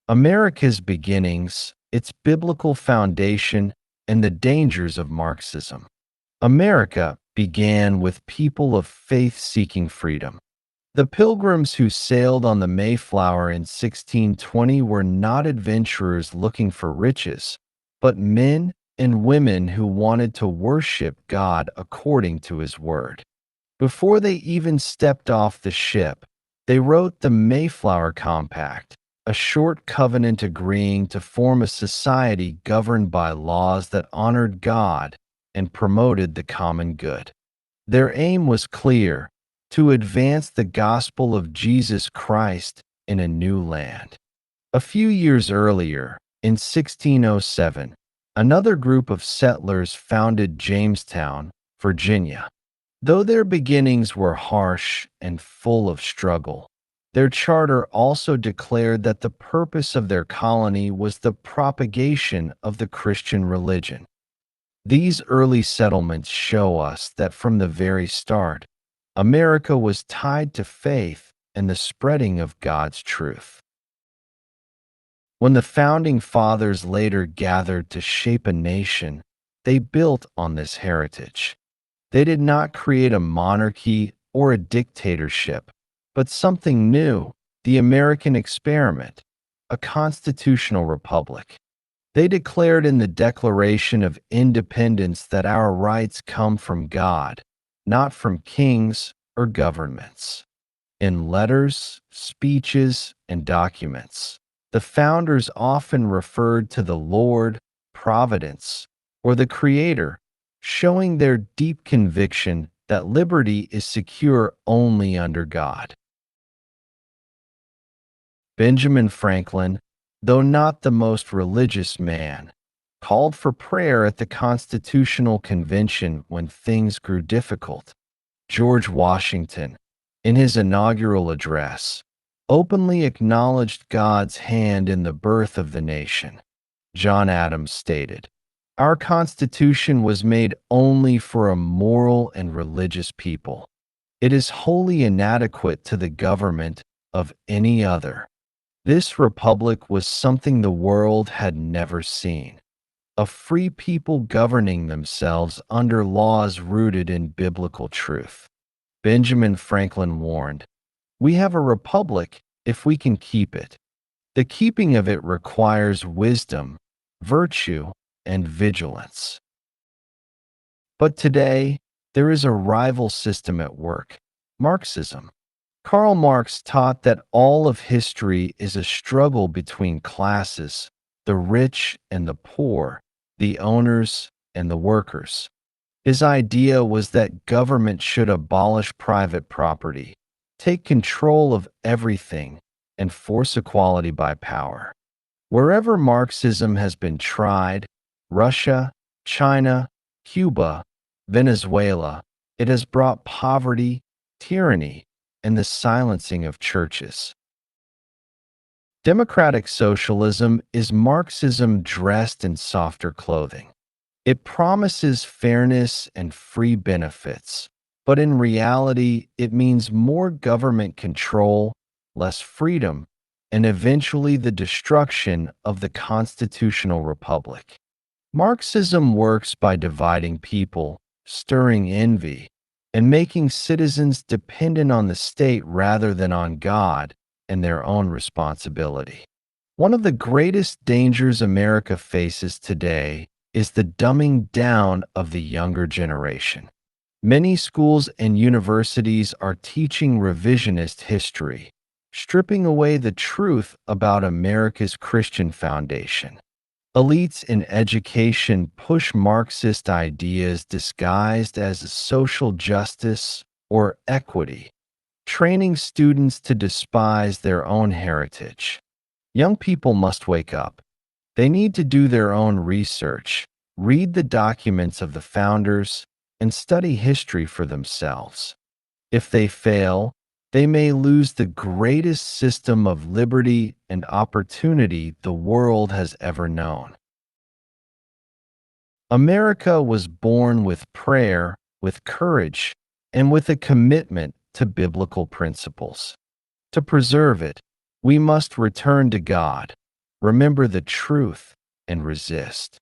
America's beginnings, its biblical foundation, and the dangers of Marxism. America began with people of faith seeking freedom. The Pilgrims who sailed on the Mayflower in 1620 were not adventurers looking for riches, but men and women who wanted to worship God according to His Word. Before they even stepped off the ship, they wrote the Mayflower Compact, a short covenant agreeing to form a society governed by laws that honored God and promoted the common good. Their aim was clear: to advance the gospel of Jesus Christ in a new land. A few years earlier, in 1607, another group of settlers founded Jamestown, Virginia. Though their beginnings were harsh and full of struggle, their charter also declared that the purpose of their colony was the propagation of the Christian religion. These early settlements show us that from the very start, America was tied to faith and the spreading of God's truth. When the founding fathers later gathered to shape a nation, they built on this heritage. They did not create a monarchy or a dictatorship, but something new: the American experiment, a constitutional republic. They declared in the Declaration of Independence that our rights come from God, not from kings or governments. In letters, speeches, and documents, the founders often referred to the Lord, Providence, or the Creator, showing their deep conviction that liberty is secure only under God. Benjamin Franklin, though not the most religious man, called for prayer at the Constitutional Convention when things grew difficult. George Washington, in his inaugural address, openly acknowledged God's hand in the birth of the nation. John Adams stated, "Our Constitution was made only for a moral and religious people. It is wholly inadequate to the government of any other." This republic was something the world had never seen: a free people governing themselves under laws rooted in biblical truth. Benjamin Franklin warned, "We have a republic if we can keep it. The keeping of it requires wisdom, virtue, and vigilance." But today, there is a rival system at work: Marxism. Karl Marx taught that all of history is a struggle between classes: the rich and the poor, the owners and the workers. His idea was that government should abolish private property, take control of everything, and force equality by power. Wherever Marxism has been tried — Russia, China, Cuba, Venezuela — it has brought poverty, tyranny, and the silencing of churches. Democratic socialism is Marxism dressed in softer clothing. It promises fairness and free benefits, but in reality, it means more government control, less freedom, and eventually the destruction of the constitutional republic. Marxism works by dividing people, stirring envy, and making citizens dependent on the state rather than on God and their own responsibility. One of the greatest dangers America faces today is the dumbing down of the younger generation. Many schools and universities are teaching revisionist history, stripping away the truth about America's Christian foundation. Elites in education push Marxist ideas disguised as social justice or equity, training students to despise their own heritage. Young people must wake up. They need to do their own research, read the documents of the founders, and study history for themselves. If they fail, they may lose the greatest system of liberty and opportunity the world has ever known. America was born with prayer, with courage, and with a commitment to biblical principles. To preserve it, we must return to God, Remember the truth and resist.